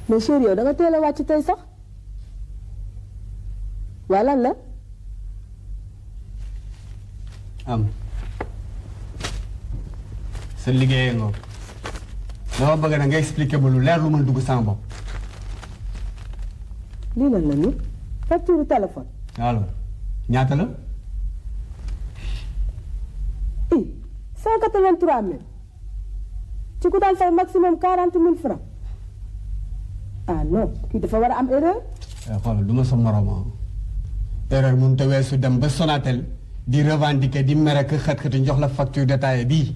mais chérie yow da nga teel a wàcc tey sax waa lan la. am sa liggéeyee nga dama bëgg na nga expliquer ma lu leer lu mën dugg sama bopp. lii lan la nii facture téléphone. alors ñaata la. 183 000 ci ku daan fay maximum 40 000 francs ah non kii dafa war a am erreur. xoolal du ma sa morom erreur mun te weesu dem ba Sonatel di revendiquer di mere ak xët-xëti jox la facture détaillée bii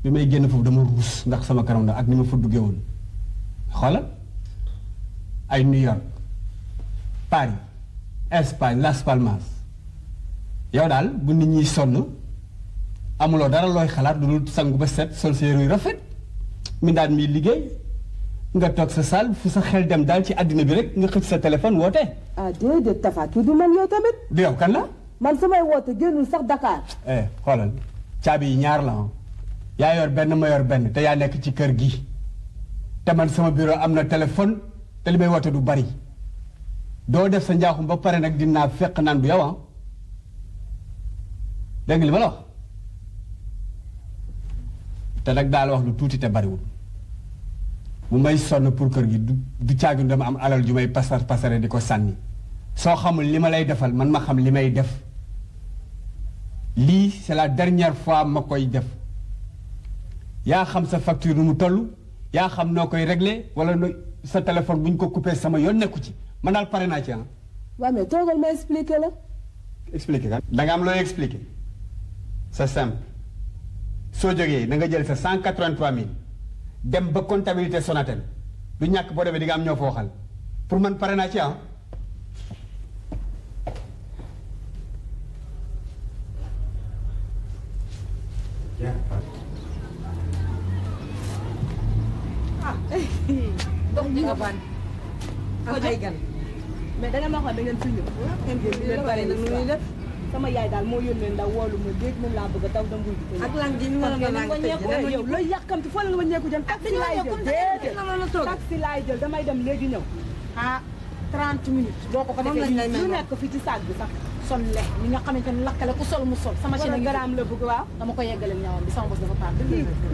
bi may génn foofu dama ruus ndax sama kanam la ak ni ma fa duggee woon xoolal ay New York Paris Espagne Las Palmas yow daal bu nit ñi sonn amuloo dara looy xalaat lu dul sangu ba set sol sa yére yu rafet mi daan mi liggéey nga toog sa salle fu sa xel dem daal ci àddina bi rek nga xëcc sa téléphone woote. ah déedéet Tafa kii du man yow tamit. du yow kan la. man samay woote génnul sax Dakar. xoolal caabi yi ñaar la yaa yor benn ma yor benn te yaa nekk ci kër gi te man sama bureau am na téléphone te li may woote du bari doo def sa njaaxum ba pare nag dinaa fekk naan du yow dégg nga li ma la wax te nag daal wax lu tuuti te bariwul bu may sonn pour kër gi du caagin dama am alal ju may pasare di ko sànni soo xamul li ma lay defal man ma xam li may def lii c'est la dernière fois ma koy def yaa xam sa facture nu mu toll yaa xam noo koy régler wala sa téléphone bu ñu ko coupé sama yoon nekku ci man daal pare naa ci ah. waaw mais toogal ma expliquer la. expliquer kan. da nga am looy expliquer c'est simple soo jógee na nga jël sa 183 000 dem ba comptabilité Sonatel du ñàkk boo demee di nga am ñoo fa waxal pour man pare naa ci ah. donc di nga ban am ay gan mais da ngeen ma waxoon da ngeen fi ñëw. ngeen bari nag nu ñuy def sama yaay daal moo yónnee ndaw woolu ma dégg moom laa bëgg a daw dem wuy ji. ak lan gi ñu la nga lang tëj yow looy yàkkamti foo la nga wàññeeku jëm. taxi laay jël déedéet taxi laay jël damay dem léegi ñëw. ah 30 minutes boo ko defee lu nekk fi ci saag bi sax. sol le li nga xamante ne lakkale ku sol mu sol sama machine a ngi garaam la bëgg waaw. dama ko yeggaleen ñawam bi sama bos dafa paam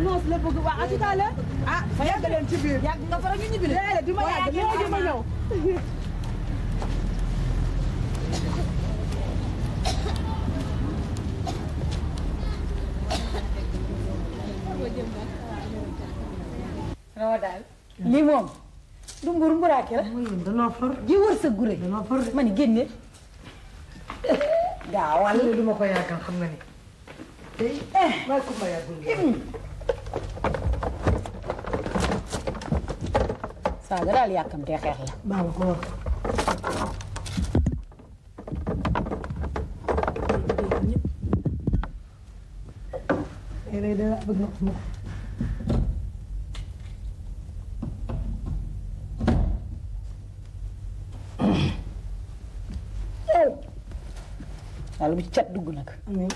noos la bëgg waaw en tout cas la. ah fa yeggaleen ci biir. yàgg nga fa rek ñu ñibbi de déedéet di ma yàgg léegi ma ñëw. rawa daal lii moom du mbur mburaake la danoo for ji wër sa gure danoo for ma ni génne gaawal du ma ko yàggal xam nga ni maa ko ma yàggul saaga daal yàkkamtee xeex la baa ma ko wax léeg-léeg dara bëgg na ko yàlla bu ci cat dugg nag amiin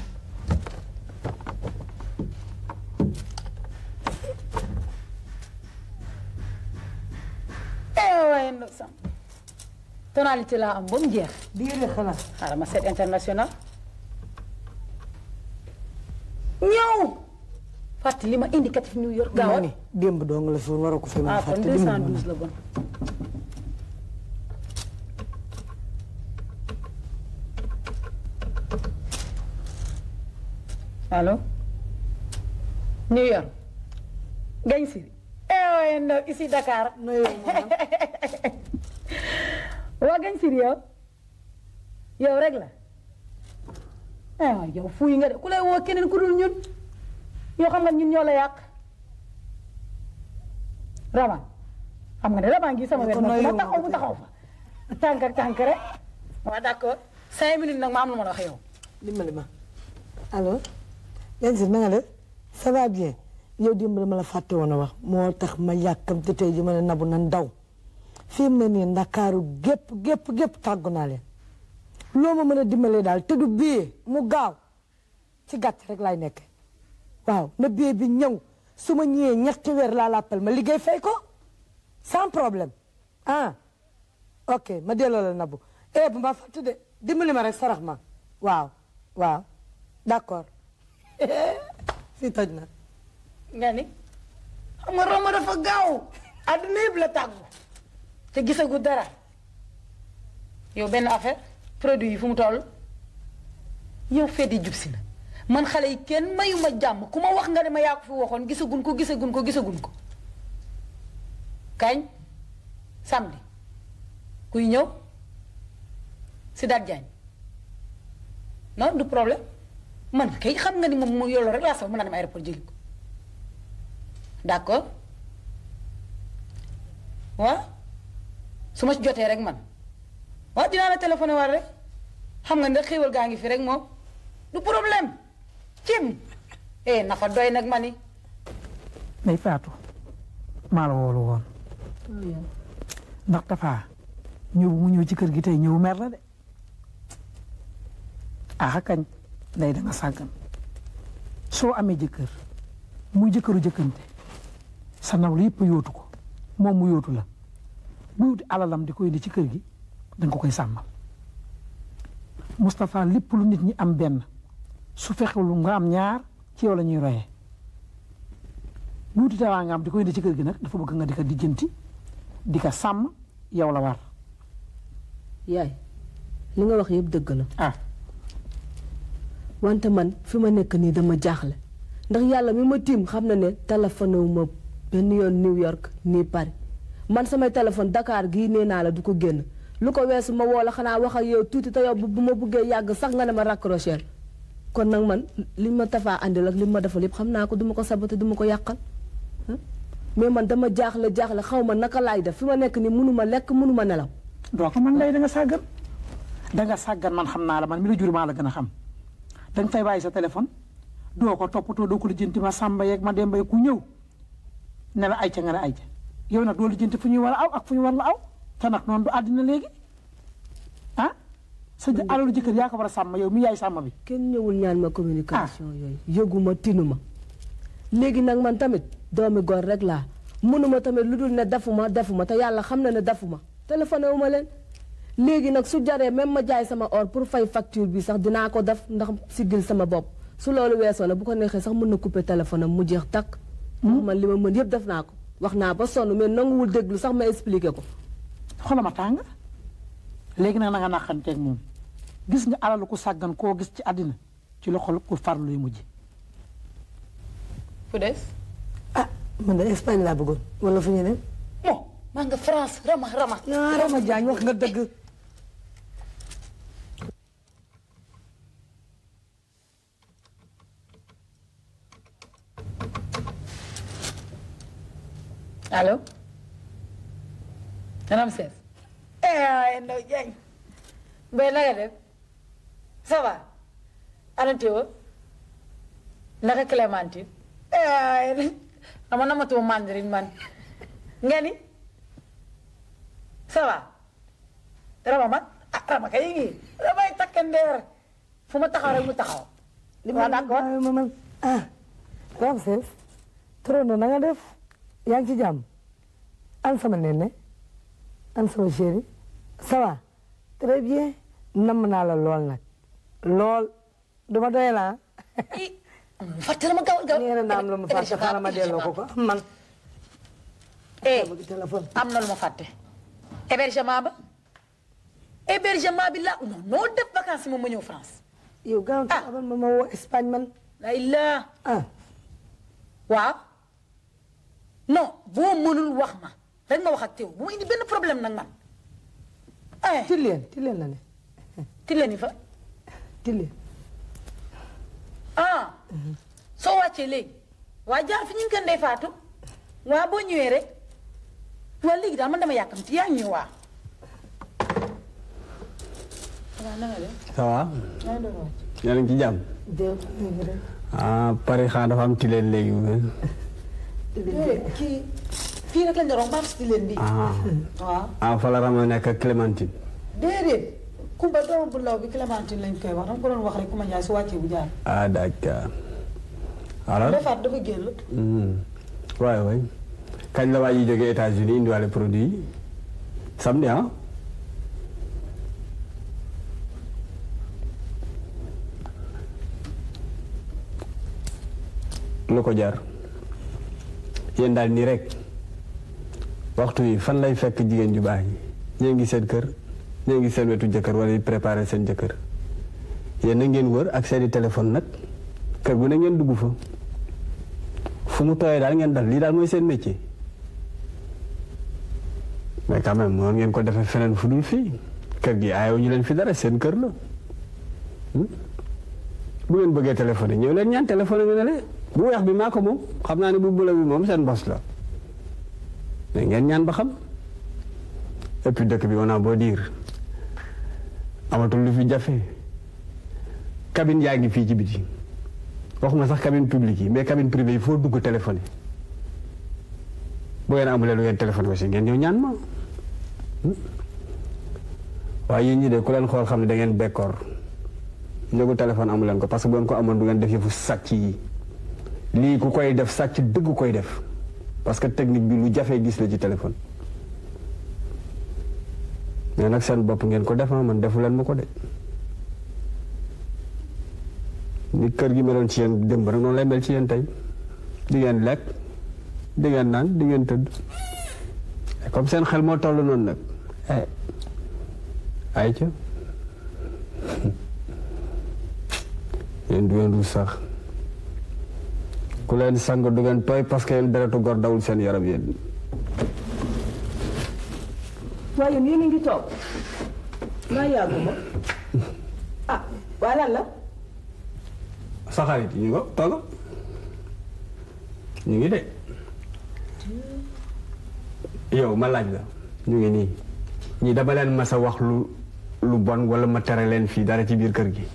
waaye nag sam tonalité laa am ba mu jeex diire xalaat xaaral ma seet international ñëw fàtte li ma indicatif New York gaawal ni démb dong la suur waroo ko fi mën a kon fàtte 212 la bon allo New York gañ si waaye ndaw ici Dakar waa gañ si yow rek la yow fuuy nga de ku lay woo keneen ku dul ñun yoo xam nga ñun ñoo la yàq raban xam nga ne raban gi sama wet ma taxaw mu taxaw fa tànk ak tànk rek waaw d'accord 5 minutes nag ma am lu ma la wax yow dimbali ma allo Yanzil na nga def ça va bien yow démb dama la fàtte woon a wax moo tax ma yàkkam te tey ji ma ne nabu nan daw fi mu ne nii ndakaaru gépp tàggu naa leen loo ma mën a dimbalee daal te du billet mu gaaw ci gàtt rek laay nekk waaw na billet bi ñëw su ma ñëwee ñetti weer laa lappal ma liggéey fay ko sans problème ah ok ma delloo la Nabou bu ma fàtte de dimbali ma rek sarax ma waaw d'accord fii toj na. nga ni xam nga Roma dafa gaaw àdduna yëpp la tàggu te gisagu dara yow benn affaire produit yi fu mu toll yow fee di jub si na man xale yi kenn mayuma jàmm ku ma wax nga ne ma yaa ko fi waxoon gisagun ko kañ samedi kuy ñëw si daat jaañ non du problème man kay xam nga ni moom mu yoloo rek laa sax mën naa dem aéroport jëli ko d'accord waaw su ma jotee rek man waaw dinaa la téléphoné war rek xam nga ne xéewal gaa ngi fi rek moom du problème cim na fa doy nag ma ni day faatu maa la woolu woon ndax dafa ñëw mu ñëw ci kër gi tey ñëw mer la de kañ day da nga sàggan soo amee jëkkër muy jëkkëru jëkkante sa nawlu yëpp yóotu ko moom mu yóotu la bu wuti alalam di ko indi ci kër gi danga ko koy sàmmal Moustapha lépp lu nit ñi am benn su fexelu nga am ñaar ci yow la ñuy royee bu wuti tawaa nga am di ko indi ci kër gi nag dafa bëgg nga di ko dijjanti di ko sàmm yow la war yaay li nga wax yëpp dëgg la wante man fi ma nekk nii dama jaaxle ndax yàlla mi ma tiim xam na ne téléphoné wu ma benn yoon New York nii Paris man samay téléphone Dakar gii nee naa la du ko génn lu ko weesu ma woo la xanaa wax ak yow tuuti te yow bu ma buggee yàgg sax nga ne ma raccrocher kon nag man li ma tafaa andil ak li ma defal yëpp xam naa ko duma ko saboté duma ko yàqal mais man dama jaaxle xaw ma naka laay def fi ma nekk nii mënuma lekk mënuma nelaw. doo ko man lay da nga sàggan man xam naa la man mi la jur maa la gën a xam danga fay bàyyi sa téléphone doo ko toppatoo doo ko lijjanti ma sàmba yeeg ma demba ku ñëw ne la ayca nga ne ayca yow nag doo lijjanti fu ñuy war a aw ak fu ñu war la aw te nag noonu du àddina léegi sa alalu jëkkër yaa ko war a sàmm yow mi yaay sàmm bi. kenn ñëwul ñaan ma communication yooyu yëguma tinuma léegi nag man tamit doomi góor rek laa mënuma tamit lu dul ne defuma te yàlla xam na ne defuma téléphoné wu ma leen léegi nag su jaree même ma jaay sama or pour fay facture bi sax dinaa ko def ndax siggil sama bopp su loolu weesoo la bu ko neexee sax mën na couper téléphone am mu jeex takk. man li ma mën yëpp def naa ko wax naa ba sonn mais nanguwul déglu sax ma expliqué ko. xoolal ma tàng léegi nag na nga naqanteeg moom gis nga alalu ku sàggan koo gis ci àddina ci loxol ku farlu yu mujj. fu des. man de Espagne laa bëggoon wala fu ñu ne. bon maa nga France Rama. Rama Diagne wax nga dëgg. allo. Madame Seck. Ndaw Diagne. Mbaye na nga def. ça va. ana Théo. naka Clémentine. dama namatoo mandarine man. nga ni. ça va. Rama man Rama kay ngi. damay takkandeer. fu ma taxaw rek mu taxaw. li ma d'accord Ramses. Trono na nga def. yaa ngi ci jàmm. an sama nene. an sama chéri. ça va. très bien. namm naa la lool nag. lool. duma doy la fàttali ma gaaw. ngeen na am lu ma fàtte xaaral ma delloo ko man. am na lu ma fàtte. hébergement ba. hébergement bi la noo def vacances moom ma ñëw France. yow gaaw abal ma woo Espagne man. la waaw. non boo mënul wax ma rek ma wax ak teew bu ma indi benn problème nag man. Tilleen la ne. Tilleen yi fa. Tilleen. soo wàccee léegi waa jaar fi ñu ngi Ndeye Fatou waa boo ñëwee rek waa léegi daal man dama yàkkamti yaa ngi ñëw waa. waaw na nga def. ça va. yéen a ngi ci jàmm. Paris xanaa dafa am Tilleen léegi. kii fii rek lañ doon baax Tilleen bi. waaw. fa la Rama nekk ak Clémentine. déedéet. Kumba doom bu law bi Clémentine lañ koy wax dama ko doon wax rek Kumba Ndiaye su wàccee bu jaar. D'accord. alors defaat dafa génn. waay kañ la waa ji jógee États-Unis indiwaale produit yi. samedi ah. lu ko jar yéen daal nii rek waxtu yi fan lay fekk jigéen ju baax yi ñee ngi seen kër ñee ngi seen wetu jëkkër wala di préparer seen jëkkër yéen na ngeen wër ak seeni téléphone nag kër gu ne ngeen dugg fa fu mu tooyee daal ngeen dal lii daal mooy seen métier mais quand même moom ngeen ko defee feneen fu dul fii kër gi aayoo ñu leen fi dara seen kër la bu ngeen bëggee téléphone ñëw leen ñaan téléphone bi ne le bu weex bi maa ko moom xam naa ne bu bula bi moom seen bos la mais ngeen ñaan ba xam et puis dëkk bi on a beau dire amatul lu fi jafe cabine yaa ngi fii ci biti waxuma sax cabine publique yi mais cabine privée yi foo dugg téléphone bu ngeen amulee lu ngeen téléphone aussi ngeen ñëw ñaan ma waaye yéen ñi de ku leen xool xam ne da ngeen bekkoor njëgu téléphone amu leen ko parce que bu ngeen ko amoon du ngeen def yëfu sàcc yi lii ku koy def sàcc dëgg koy def parce que technique bi lu jafee gis la ci téléphone mais nag seen bopp ngeen ko def man defu leen ma ko de ni kër gi meloon ci yéen démb rek noonu lay mel ci yéen tey di ngeen lekk di ngeen naan di ngeen tëdd comme seen xel moo toll noonu nag ay ca yéen du ngeen du sax ku leen sang du ngeen tooy parce que yéen deretu gor dawul seen yaram yéen. waaye yéen a ngi toog maa yàgguma ah waa lan la. sa xarit ñu ko tooga ñu ngi de yow ma laaj la ñu ngi nii ñi dama leen mas a wax lu bon wala ma tere leen fii dara ci biir kër gi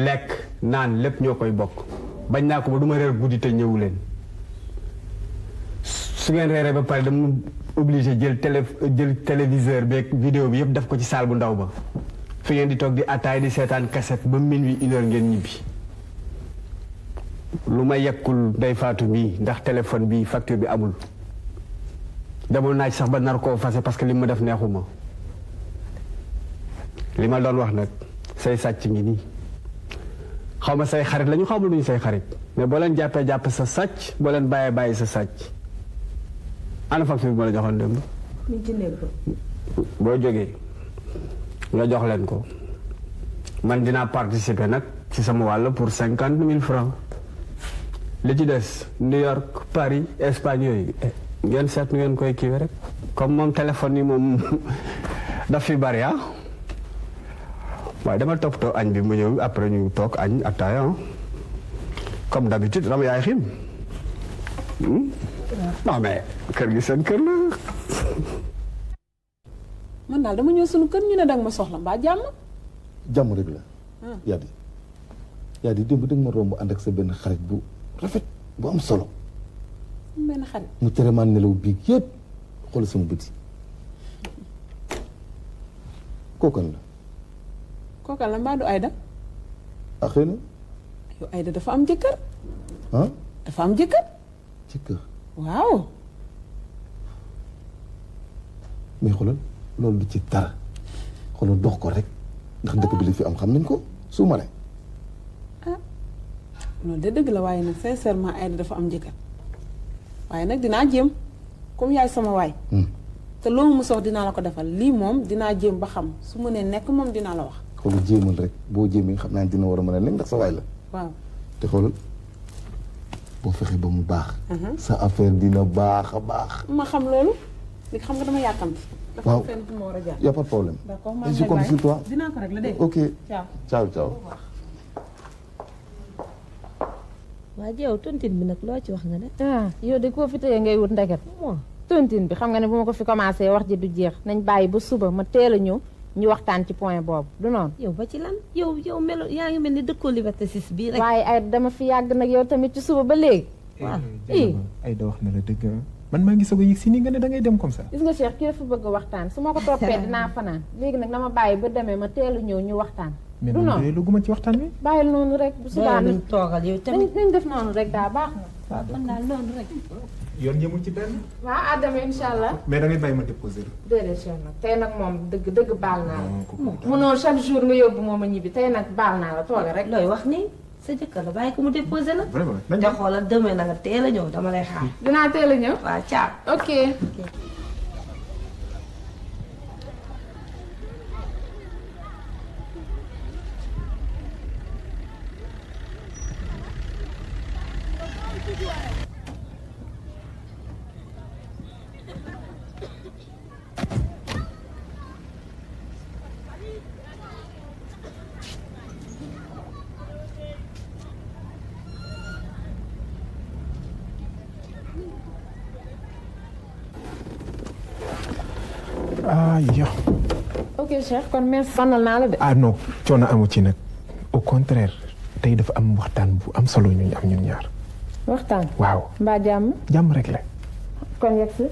lekk naan lépp ñoo koy bokk bañ naa ko ba du ma reer guddi te ñëwu leen su ngeen reeree ba pare dama obligé jël téléviseur beeg vidéo bi yëpp def ko ci salle bu ndaw ba fi ngeen di toog di ataay di seetaan cassette ba minuit 1 heure ngeen ñibbi lu ma yekkul day faatu mii ndax téléphone bi facture bi amul demoon naa ci sax ba nar koo fase parce que li ma def neexuma li ma doon wax nag say sàcc ngi nii xaw ma say xarit lañu xaw ma duñu say xarit mais boo leen jàpp sa sàcc boo leen bàyyi sa sàcc ana facture bi ma la joxoon démb boo jógee nga jox leen ko man dinaa participer nag ci sama wàll pour 50 000 francs li ci des New York Paris Espagne yooyu ngeen seet nu ngeen koy kiiwe rek comme moom téléphone yi moom daf fi bari waaye dama toppatoo añ bi mu ñëw après ñu toog añ attaaya comme d'habitude dama yaay xim non mais kër gi seen kër la man daal dama ñëw sunu kër ñu ne danga ma soxla mbaa jàmm. jàmm rek la. yaa di démb danga ma romb ànd ak sa benn xarit bu rafet bu am solo. benn xarit mu tere maa nelaw biig yëpp xool sama bët yi. kookan la. kookan la mbaa du Aïda. ah xëy na. yow Aïda dafa am jëkkër. ah. dafa am jëkkër. jëkkër. waaw. mais xoolal loolu du ci dara xoolal dox ko rek ndax dëkk bi li fi am xam nañ ko su ma ne. ah loolu de dëgg la waaye nag sincèrement Aïda dafa am jëkkër waaye nag dinaa jéem comme yaay sama waay. te loo mu sox dinaa la ko defal lii moom dinaa jéem ba xam su ma nee nekk moom dinaa la wax. xoolal jéemal rek boo jéemee xam naa dina war a mën a nekk ndax sa waay la. waaw te xoolal boo fexe ba mu baax. sa affaire dina baax a baax. ma xam loolu léegi xam nga dama yàkkamti. waaw dafa fenn fu ma war a jaar. y a pas de problème. d'accord Et je compte sur toi. dinaa ko régler dégg ok ciao ciao ciao. waa jeew tontine bi nag loo ci wax nga ne. yow de koo fi tëye ngay wut ndeket. tontine bi xam nga ne bu ma ko fi commencé wax ji du jeex nañ bàyyi ba suba ma teel a ñëw ñu waxtaan ci point boobu du noonu. yow ba ci lan yow melo yaa ngi mel ni dëkkoo Liberté 6 bii rek. waaye ay dama fi yàgg nag yow tamit ci suba ba léegi. waaw ay da wax na la dëgg man maa ngi soog a yëg si nii nga ne da ngay dem comme ça. gis nga Cheikh ki dafa bëgg a waxtaan su ma ko toppee dinaa fanaan léegi nag dama bàyyi ba demee ma teel a ñëw ñu waxtaan. mais du noonu noonu lu guma ci waxtaan wi. bàyyil noonu rek. bu subaa nañ toogal yow tamit nañ def noonu rek daa baax na. man daal noonu rek. yoon yemul ci benn. waaw Adama incha allah. mais da ngay bàyyi ma déposer la. déedéet Cheikh nag tey nag moom dëgg baal naa la. munoo chaque jour nga yóbbu moom a ñibbi tey nag baal naa la tooga rek. looy wax nii sa jëkkër la bàyyi ko mu déposé la. vraiment te xoolal demee na nga teel a ñëw dama lay xaar. dinaa teel a ñëw. waaw ciao. ok. yow. ok Cheikh kon merci. sonal naa la de. non coono amu ci nag au contraire tey dafa am waxtaan bu am solo ñu am ñun ñaar. waxtaan. waaw mbaa jàmm. jàmm rek la. kon yegg si.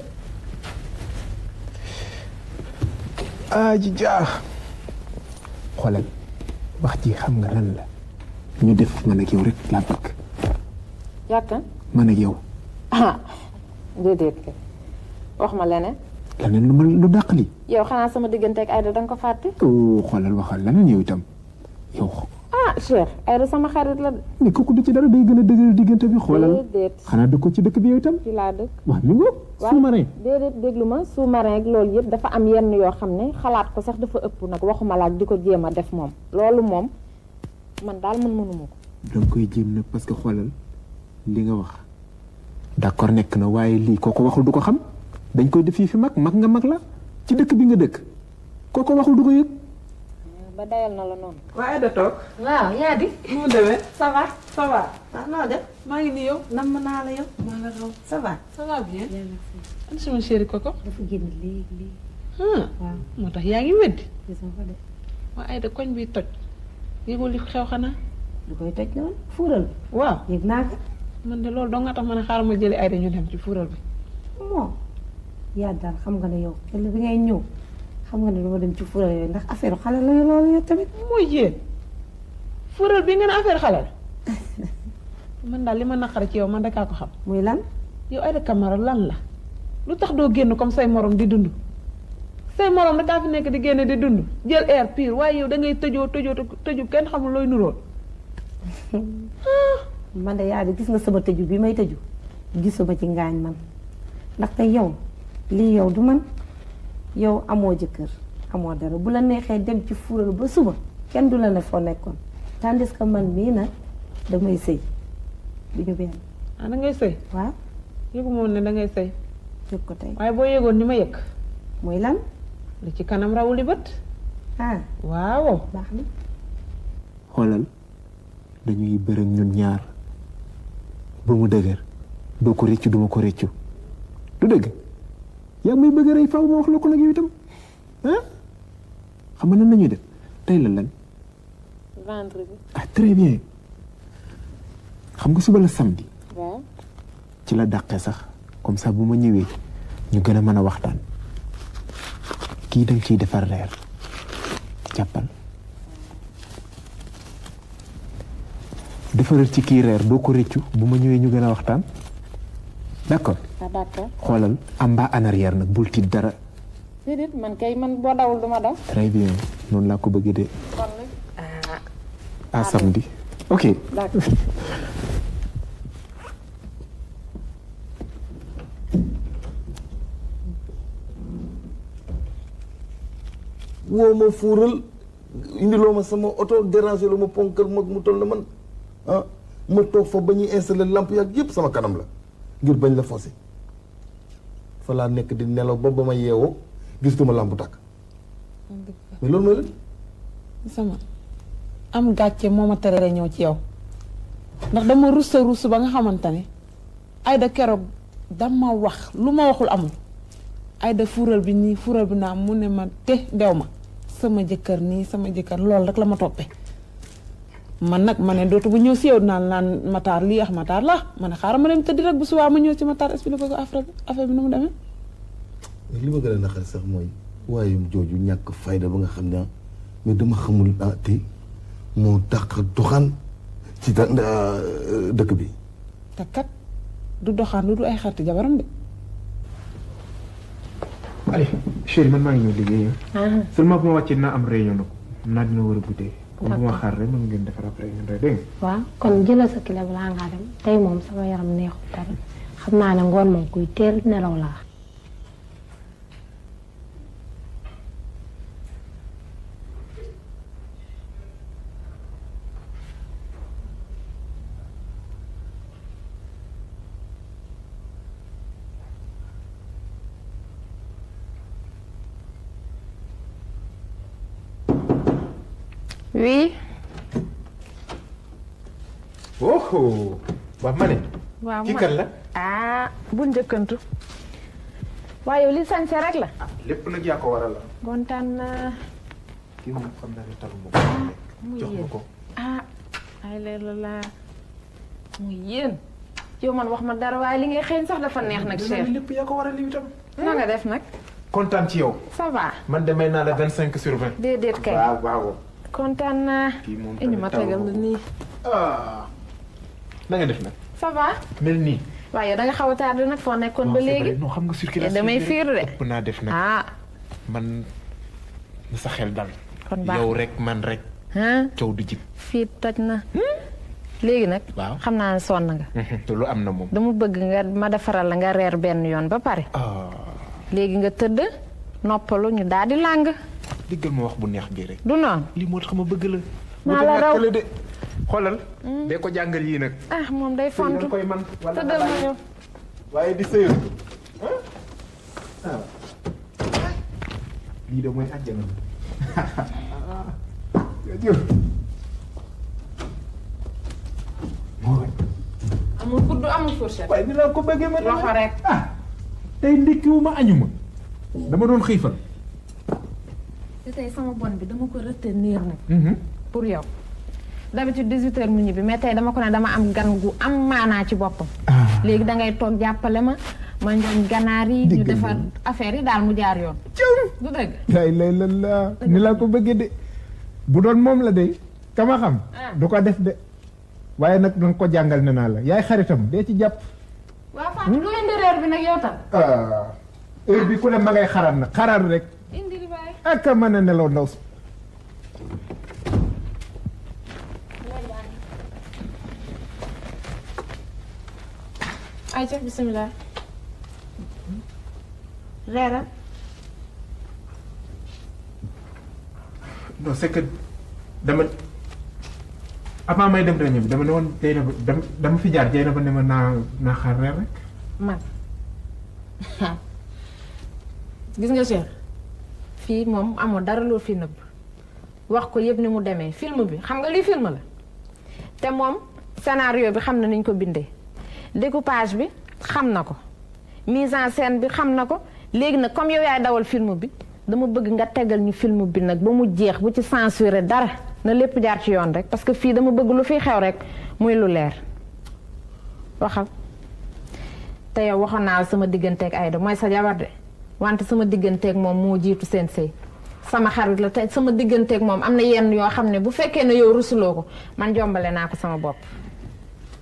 ji jaa xoolal wax ji xam nga lan la. ñu def man ak yow rek laa bëgg. yaakaar. man ak yow. déedéet kay wax ma leneen. leneen lu dàq li. yow xanaa sama diggante ak Aïda danga ko fàtte. xoolal waxal leneen yow itam yow. Cheikh Aïda sama xarit la de. mais kooku du ci dara day gën a dëgëral diggante bi xoolal. déedéet xanaa dëkkoo ci dëkk bi yow itam. ci laa dëkk. waaw mi ngi sous-marin. déedéet déglu ma sous-marin ak loolu yëpp dafa am yenn yoo xam ne xalaat ko sax dafa ëpp nag waxuma laaj di ko jéem a def moom. loolu moom man daal mënuma ko. danga koy jéem nag parce que xoolal li nga wax d'accord nekk na waaye lii kooku waxul du ko xam. dañ koy def fii fi mag nga mag la ci dëkk bi nga dëkk kooko waxul du ko yëg. ba dayal na la noonu. waa Aïda toog. waaw yaa di. moo demee. ça va. ça va. ah noo def. maa ngi nii yow. nam naa la yow. maa la raw ça va. ça va bien. an sama chéri Coco. dafa génn léegi. waaw moo tax yaa ngi weddi. gis nga ko de. waa Aïda koñ bi toj. yëgul li xew xanaa. lu koy toj noonu fuural. waaw yëg naa ko. man de loolu doo nga tax ma ne xaaral ma jëli Aïda ñu dem ci fuural bi. moo yaa daal xam nga ne yow te bi ngay ñëw xam nga ne dama dem ci fuural yooyu ndax affaire xale la loolu yow tamit. mooy yéen fuural bi ngeen affaire xale la man daal li ma naqari ci yow man dakaa ko xam. muy lan. yow Aïda Camara lan la lu tax doo génn comme say morom di dund say morom dakaa fi nekk di génn di dund jël air pur waaye yow da ngay tëju kenn xamul looy nuróol. man de yaa di gis nga sama tëju bi may tëju gisuma ci ngaañ man ndaxte yow lii yow du man yow amoo jëkkër amoo dara bu la neexee dem ci fuural ba suba kenn du la ne foo nekkoon tandis que man mii nag damay sëy du ñu benn. ah da ngay sëy. waaw. yëgu moon ne da ngay sëy. yëg ko tey. waaye boo yëgoon ni ma yëg. mooy lan. li ci kanam rawuli bët. waaw. baax na. xoolal dañuy bërëg ñun ñaar ba mu dëgër doo ko réccu duma ko réccu du dëgg yaa may bëgg rey faaw ma wax la ko nag yow itam xam nga nan nañuy def tey la lan. vendredi. très bien xam nga suba la samedi. waaw. ci la dàqee sax comme ça bu ma ñëwee ñu gën a mën a waxtaan kii danga ciy defar reer jàppal defaral ci kii reer doo ko réccu bu ma ñëwee ñu gën a waxtaan d'accord. d'accord. xoolal en bas en arrière nag bul tiit dara. déedéet man kay man boo dawul duma daw. très bien noonu laa ko bëggee de. kon nag. à samedi. ok. d'accord. woo ma fuural indiloo ma sama oto déranger lu ma ponkal mag mu toll na man ma toog fa ba ñuy installer lamp yàgg yëpp sama kanam la ngir bañ la forcé fa laa nekk di nelaw ba ma yeewoo gisatuma lamp tàkk mais loolu mooy lan. sama am gàcce moo ma tere ñëw ci yow ndax dama rusa ba nga xamante ne Aïda keroog dama wax lu ma waxul amul Aïda fuural bi nii fuural bi naa mu ne ma te dew ma sama jëkkër nii sama jëkkër loolu rek la ma toppee man nag ma ne dootu bu ñëw si yow naan Matar lii ak Matar la ma ne xaaral ma dem tëdd rek bu subaa ma ñëw ci Matar expliqué ko affaire bi nu mu demee. li ma gën a naqari sax mooy waaye jooju ñàkk fayda ba nga xam ne mais dama xamul te moo tax doxaan ci dëkk bi. te kat du doxaan lu du ay xaritu jabaram de. allez chérie man maa ngi ñëw liggéey seulement bu ma wàccee naa am réunion nag naa dina war a guddee comme bu ma xaar rek mën ngeen defar après ngeen rek dégg nga waaw kon jëlal sa kilo balaa ngaa dem tey moom sama yaram neexul dara xam naa ne ngoon moom kuy teel nelaw laa. oui. oh waaw ma ne. waaw kii kan la. ah bu njëkkantu. waaye yow li sañse rek la. lépp nag yaa ko waral la. kontaan naa. kii moom xam naa ne talu ma ko. jox ma ko. ah ay leer la muy yéen. yow man wax ma dara waaye li ngay xëy sax dafa neex nag. Cheikh lépp yaa ko waral li itam. na nga def nag. kontaan ci yow. ça va. man demee naa la 25 sur 20. déedéet kay. waaw waaw. kontaan naa. kii moom ñu ma tegal la nii. na nga def nag. ça va. mel nii. waaye yow da nga xaw a tardé nag foo nekkoon ba léegi. non xam nga circulation damay fiir de. ëpp naa def nag. man na sa xel dal. kon baax yow rek man rek. coow du jib. fii toj na. léegi nag. waaw xam naa ne sonn nga. te lu am na moom. dama bëgg nga ma defaral la nga reer benn yoon ba pare. léegi nga tëdd noppalu ñu daal di làng. diggal ma wax bu neex bii rek. du noonu. lii moo tax ma bëgg la. maa la raw de xoolal. dee ko jàngal yii nag. ah moom day fontu koy man tëddal ma ñëw. waaye di sëyal. lii de mooy àjjana. amul kuddu amul fourchette. waaye ni laa ko bëggee ma loxo rek. tey ndekkiwu ma añu ma. dama doon xiifal. te tey sama bon bi dama ko retenir nag. pour yow. d'habitude 18h mu ñibbi mais tey dama ko ne dama am gan gu am maanaa ci boppam. léegi dangay toog jàppale ma njoñ ganaar yi. ñu defar affaire yi daal mu jaar yoon. du dëgg. la ni laa ko bëggee de. bu doon moom la de kama xam. du ko def de. waaye nag danga ko jàngal ne naa la yaay xaritam dee ci jàpp. waaw Fatou lu indi reer bi nag yow tam. heure bi ku ne ma ngay xaraat nag xaraat rek. indi li bàyyi. ak a mën a nelaw ndaw si. ayca bisimilah. reeral. non c'est que dama avant may dem réunion bi dama ne woon Dieynaba dama fi jaar Dieynaba ne ma naa xaar reer rek. man gis nga Cheikh fii moom amoo dara loo fi nëbb wax ko yëpp ni mu demee film bi xam nga lii film la te moom scénario bi xam na niñ ko bindee découpage bi xam na ko mise en scène bi xam na ko léegi nag comme yow yaay dawal film bi dama bëgg nga tegal ñu film bi nag ba mu jeex bu ci censuré dara na lépp jaar ci yoon rek parce que fii dama bëgg lu fiy xew rek muy lu leer waxal te yow waxoon naa sama digganteeg Aïda mooy sa jabar de wante sama digganteeg moom moo jiitu seen sëy sama xarit la te sama digganteeg moom am na yenn yoo xam ne bu fekkee ne yow rusuloo ko man jombale naa ko sama bopp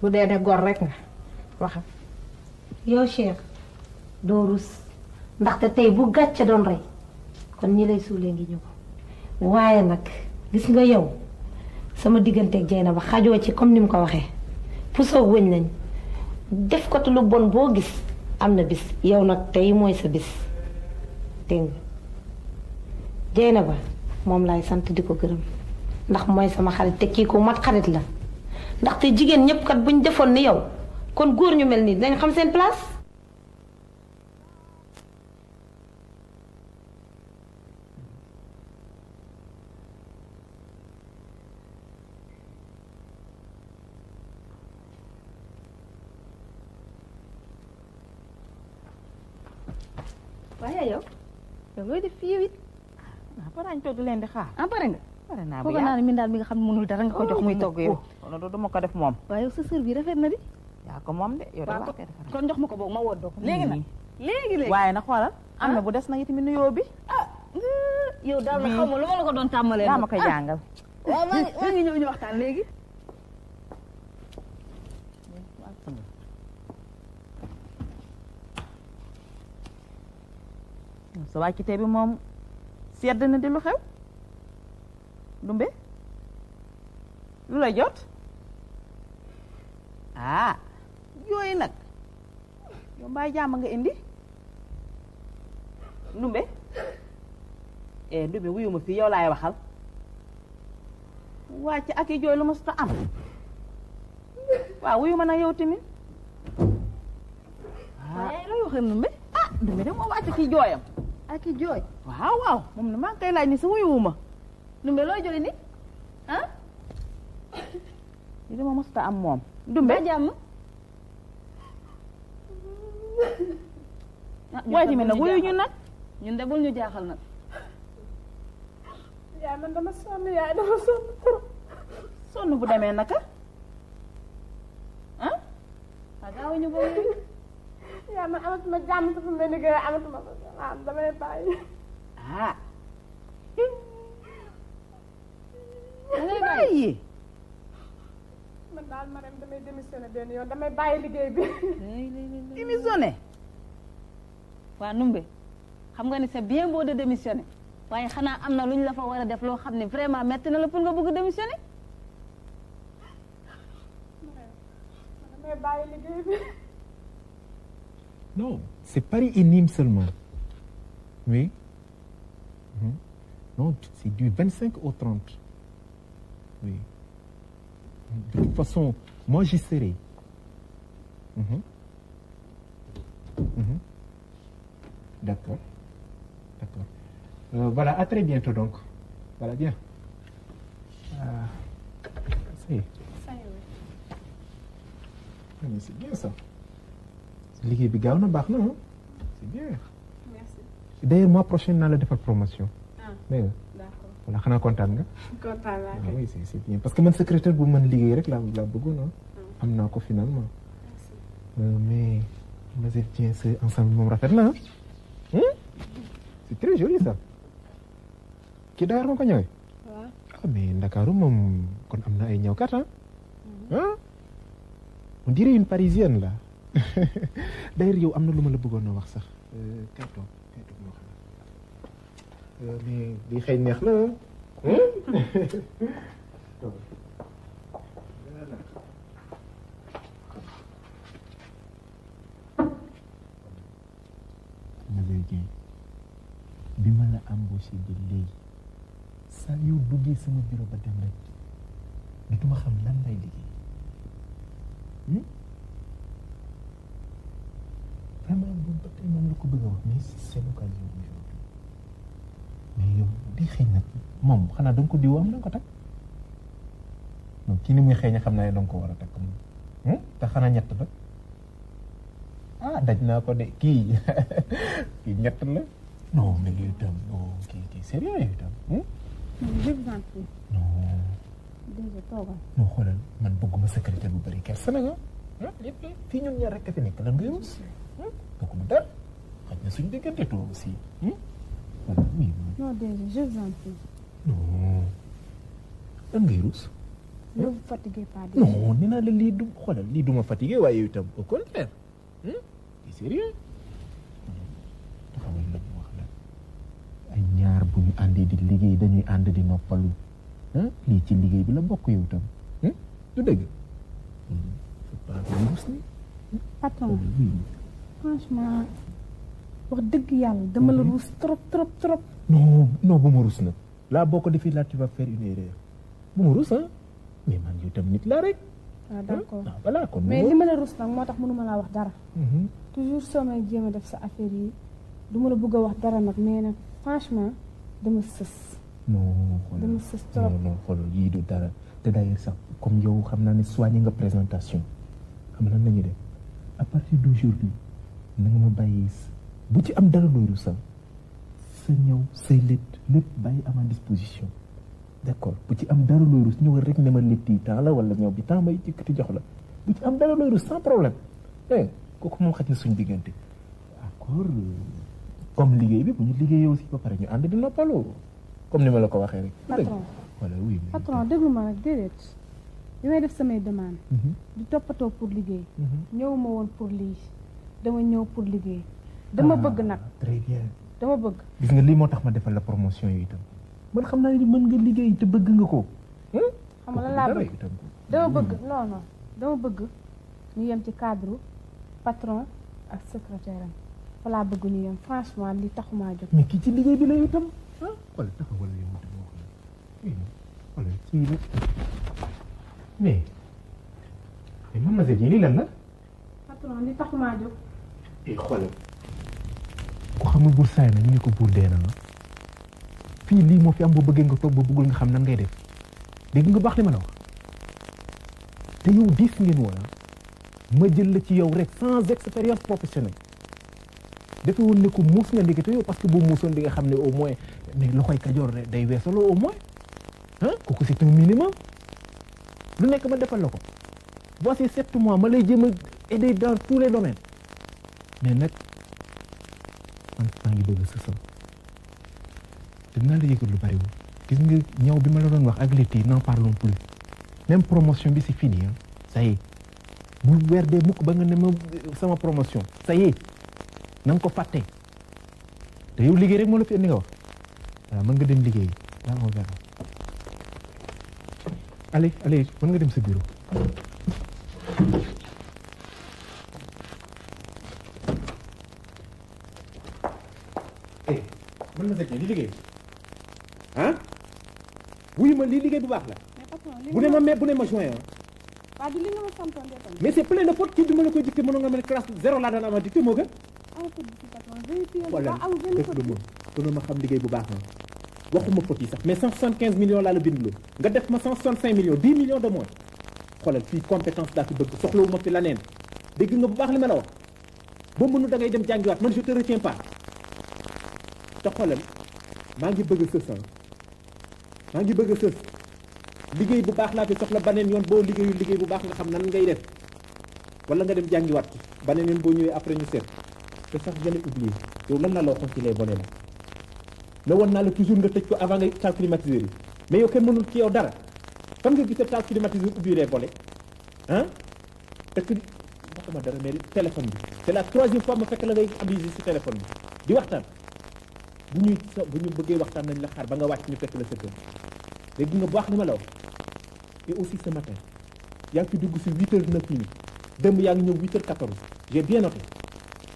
bu dee ne gor rek nga waxal. yow Cheikh doo rus ndaxte tey bu gàcce doon rey kon ñi lay suulee ngi ñëw waaye nag gis nga yow sama digganteeg Dieynaba xajoo ci comme ni mu ko waxee pusoog wëñ lañ def ko te lu bon boo gis am na bis yow nag tey mooy sa bis dégg nga Dieynaba moom laay sant di ko gërëm ndax mooy sama xarit te kii ko mat xarit la ndaxte jigéen ñëpp kat buñ defoon ni yow kon góor ñu mel nii dinañ xam seen place. waaye yow looy def fii yow it. pare nañ toog leen di xaar. pare nga. pare naa foog naa ne min daal mi nga xam ne mënul dara nga ko jox muy togg yow. loolu duma ko def moom. waaye yow sa sër bi rafet na di. yaa ko moom de yow de laa koy defar. kon jox ma ko boobu ma woddoo ko. léegi nag léegi. waaye nag xoolal am na bu des na itamit nuyoo bi. yow daal na xaw ma lu ma la ko doon tàmbalee. yaa ma koy jàngal. waaw maa ngi ñëw ñu waxtaan léegi. sa wàccite bi moom sedd na di lu xew Dumbe lu la jot ah yooyu nag yow mbaa jàmm nga indi Dumbe Dumbe wuyu ma fii yow laay waxal wàcc ak i jooy lu ma suta am waaw wuyu ma nag yow tamit waaye looy waxee Dumbe Dumbe de moo wàcc ak i jooyam ak i jooy waaw waaw moom ne maa ngi koy laaj ni sa wuyu ma Dumbe looy jooy ni ah li dama mësuta am moom Dumbe jàmm waaye tamit nag wuyu ñu nag ñun de bul ñu jaaxal nag yaay man dama sonn yaay dama sonn trop sonn bu demee naka ah gaaw ñu boobu yaay man amatuma jàmm dafa mel ni que amatuma damay bàyyi dangay bàyyi man daal Marème damay démissionné benn yoon damay bàyyi liggéey bi démissionné waa Numbe xam nga ni c'est bien beau de démissionner waaye xanaa am na lu ñu la fa war a def loo xam ne vraiment metti na la pour nga bëgg démissionner damay bàyyi liggéey bi Non, c'est Paris et Nîmes seulement. Oui. Non, c'est du 25 au 30. Oui. De toute façon, moi j'y serai. D'accord. D'accord. Voilà, à très bientôt donc. Voilà, bien. Ça y est. Ah, mais c'est bien ça. liggéey bi gaaw na baax na c'est bien. merci. D'ailleurs mois prochain naa la defal promotion. dégg nga. d'accord. voilà xanaa kontaan nga. kontaan naa ah oui c'est bien parce que man secrétaire bu mën liggéey rek laa bëggoon am naa ko finalement. mais Mademoiselle Dieng ce ensemble moom rafet na c'est très joli ça. kii Dakar moo ko ñëwee. waaw. ah mais Ndakaaru moom kon am na ay ñëwkat on dirait une parisienne là. D'ailleurs yow am na lu ma la bëggoon a wax sax kay toog moo xam mais li xëy neex na Mademoiselle Dieng bi ma la embauché de léegi saa yow duggee sama bureau ba dem rek dutuma xam lan lay liggéey vraiment boobu ba tey moom la ko bëgg a wax mais c'est l'occasion aujourd'hui mais yow di xëy nag moom xanaa da nga ko diw am da nga ko takk non kii ni muy xëy na xam naa ne da nga ko war a takk moom te xanaa ñett la daj naa ko de kii ñett la non mais yooyu itam non kii sérieux yooyu itam je vous en prie. non déjà toogal. non xoolal man bëgguma secrétaire bu bëri kersa na nga lépp fii ñun ñaar rek a fi nekk lan ngay rus kooku du dara xaj na suñu déggante toi aussi voilà oui non déjà je vous en prie. non lan ngay rus ne vous fatiguez pas. non nee naa la lii du xoolal lii du ma fatigué waaye yow itam au contraire c'est sérieux taxawal la wax la ay ñaar bu ñu àndee di liggéey dañuy ànd di noppalu lii ci liggéey bi la bokk yow itam du dëgg patron franchement wax dëgg yàlla dama la ruus trop trop trop. non bu ma ruus nag là boo ko defee là tu vas faire une erreur bu ma ruus mais man yow itam nit laa rek. d'accord voilà kon mais li ma la ruus nag moo tax mënuma laa wax dara. toujours soo may jéem a def sa affaire yi du ma la bëgg a wax dara nag mais nag franchement dama sës. dama sës trop non xoolal yii du dara te d'ailleurs sax comme yow xam naa ne soigné nga présentation xam nan nañu def à partir d'aujourd'hui na nga ma bàyyi bu ci am dara looy rusal sa ñëw say lépp bàyyi à ma disposition d'accord bu ci am dara looy rus ñëwal rek ne ma létt yi temps la wala ñëw bi temps may jëkkati jox la bu ci am dara looy rus sans problème kooku moom xaj na suñu diggante d'accord comme liggéey bi bu ñu liggéeyee aussi ba pare ñu ànd di noppaloo comme ni ma la ko waxee rek. patron voilà oui. patron déglu ma nag déedéet bi may def samay demande di toppatoo pour liggéey. ñëwuma woon pour lii dama ñëw pour liggéey. dama bëgg nag. très bien. dama bëgg. gis nga lii moo tax ma defal la promotion yi itam man xam naa ni mën nga liggéey te bëgg nga ko. xam nga lan laa bëgg dama bëgg non dama bëgg ñu yem ci cadre patron ak secrétaire am fa laa bëgg ñu yem franchement li taxumaa jóg. mais kii ci liggéey bi la yow itam wala taxawal yow itam wala kii la mais mademoiselle yi lii lan la. patron li taxumaa jóg. xoolal ku xamul buur saay na ñu ne ko buur dee na fii lii moo fi am boo bëggee nga toog ba bëggul nga xam nan ngay def dégg nga baax li ma la wax te yow 10 ngeen woon ma jël la ci yow rek sans expérience professionnelle dafa woon ne ko muus nga ndekete yow parce que boo muusoon di nga xam ne au moins mais loxoy kajoor day weesaloo au moins kooku c'est un minimum lu nekk ma defal la ko voici 7 mois ma lay jéem a aider dans tous les domaines mais nag man maa ngi bëgg sa sam te dinaa la yëgal lu bariwul gis nga ñaw bi ma la doon wax ak l'été n'en parlons plus même promotion bi c'est fini ça y est bu weer dee mukk ba nga ne ma sama promotion ça y est na nga ko fàtte te yow liggéey rek moo la fi indi nga wax waaw mën nga dem liggéey là on verra allez mën nga dem sa bureau. mën na seetlu li liggéey wuyu ma lii liggéey bu baax la. bu ne ma mais bu ne ma juin waaw du li nga ma santoon de tamit. mais c'est plein de fautes kii du ma la koy dicté mënoon nga mel classe 0 laa daan am a dicté moo gën. voilà ma xam liggéey bu baax na waxuma fautes yi sax mais 175 millions laa la bindloo nga def ma 165 millions 10 millions de moins xoolal fii compétence daa fi bëgg soxlawu ma fi la neen dégg nga bu baax li ma la wax boo mënu da ngay dem jàngiwaat man je te retiens pas te xoolal maa ngi bëgg a sës liggéey bu baax laa fi soxla baneen yoon boo liggéeyul liggéey bu baax nga xam nan ngay def wala nga dem jàngiwaat ko baneen yoon boo ñëwee après ñu seet te sax jamais oublié yow lan naa la waxoon ci les volets la ne woon naa la toujours nga tëj ko avant ngay taal climatiseur yi mais yow kenn mënul ci yow dara fan nga gisee taal climatiseur ubbi les volets parce que waxuma dara mais téléphone bi c'est la 3e fois ma fekk la ngay abusé si téléphone bi di waxtaan bu ñu bëggee waxtaan nañ la xaar ba nga wàcc ñu fekk la sa kër léegi nga bu baax li ma la wax et aussi ce matin yaa ngi fi dugg si 8h09 minutes démb yaa ngi ñëw 8h14 j'ai bien noté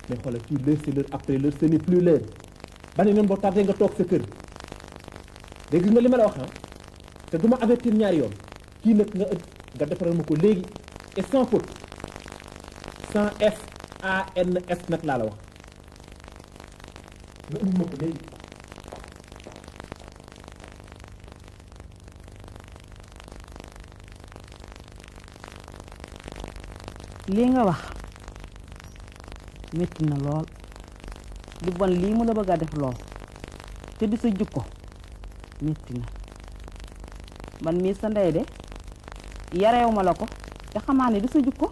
mais xoolal fii l'heure c'est l'heure après l'heure ce n'est plus l'heure ba ne noonu boo tardé nga toog sa kër léegi nga li ma la wax te du ma avertir ñaari yoon kii nag nga defaral ma ko léegi et sans faute sans FANS nag laa la wax nga indi ma ko léegi. lii nga wax métti na lool lu bon lii mu la bëgg a def lool te di sa jukko métti na man mii sa ndey de yareew ma la ko te xamaa ne di sa jukko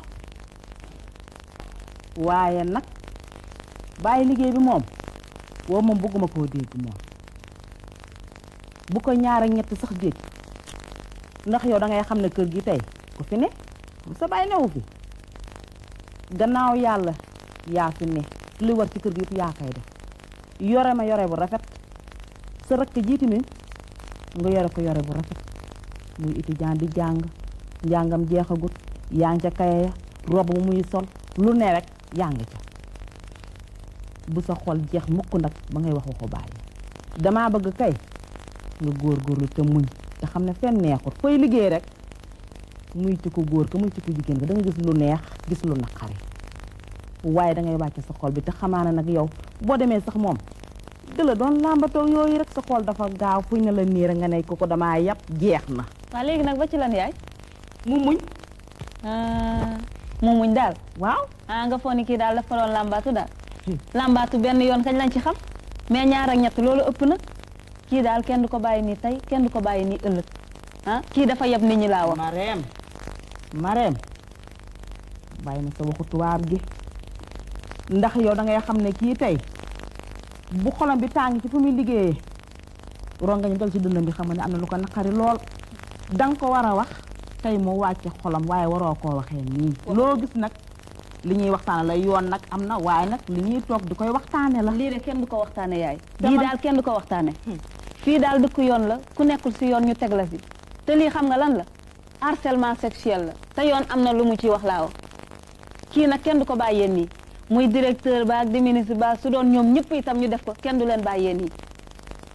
waaye nag bàyyi liggéey bi moom woo moom bëgguma koo dégg moom bu ko ñaar ak ñett sax dégg ndax yow da ngay xam ne kër gi tey ku fi ne bu sa bàyyi newu fi gannaaw yàlla yaa fi ne li war ci kër gi yëpp yaa koy def yore ma yore bu rafet sa rakk jiiti mi nga yore ko yore bu rafet muy étudiant di jàng njàngam jeexagut yaa ngi ca kaye ya rob mu muy sol lu ne rek yaa ngi ca bu sa xol jeex mukk nag ba ngay wax waxu bàyyi damaa bëgg kay nga góorgóorlu te muñ te xam ne fenn neexut fooy liggéey rek muy ci ko góor ka muy ci ko jigéen ka da nga gis lu neex gis lu naqari waaye da ngay wàcc sa xol bi te xamaana nag yow boo demee sax moom dëla doon làmbatoo yooyu rek sa xol dafa gaaw fuñ ne la nii rek nga ne ko damaa yàpp jeex na. waaw léegi nag ba ci lan yaay. mu muñ. mu muñ daal. waaw. nga foog ni kii daal dafa doon làmbaatu daal. làmbaatu benn yoon kañ lañ ci xam mais ñaar ak ñett loolu ëpp na kii daal kenn du ko bàyyi nii tey kenn du ko bàyyi nii ëllëg kii dafa yeb nit ñi laa wax. Marème bàyyi na sa waxu tubaab gi ndax yow da ngay xam ne kii tey bu xolam bi tàng ci fu muy liggéeyee rongañu dal ci dënnam bi xam ne am na lu ko naqari lool danga ko war a wax tey mu wàcce xolam waaye waroo koo waxee nii loo gis nag li ñuy waxtaane la yoon nag am na waaye nag li ñuy toog di koy waxtaane la. lii de kenn du ko waxtaane yaay. lii daal kenn du ko waxtaane. fii daal dëkk yoon la ku nekkul si yoon ñu teg la si te lii xam nga lan la harcèlement sexuel la te yoon am na lu mu ci wax laa wax kii nag kenn du ko bàyyee nii muy directeur ba ak di ministre ba su doon ñoom ñëpp itam ñu def ko kenn du leen bàyyee nii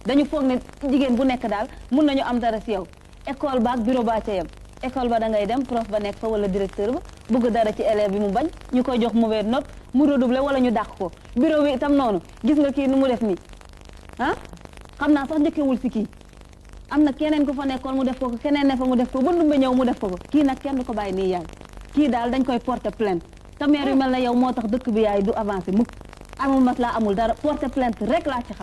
dañu foog ne jigéen bu nekk daal mun nañu am dara si yow école ba ak bureau ba ca yem école ba da ngay dem prof ba nekk fa wala directeur ba bëgg dara ci élève bi mu bañ ñu koy jox mauvaise note mu redoubler wala ñu dàq ko bureau bi itam noonu gis nga kii nu mu def nii ah xam naa sax njëkkewul si kii am na keneen ku fa nekkoon mu def ko keneen ne fa mu def ko ba ndumbe ñëw mu def ko kii nag kenn du ko bàyyi nii yaay kii daal dañ koy porter plainte te maire yu mel na yow moo tax dëkk bi yaay du avancé mukk amul mas laa amul dara porter plainte rek laa ci xam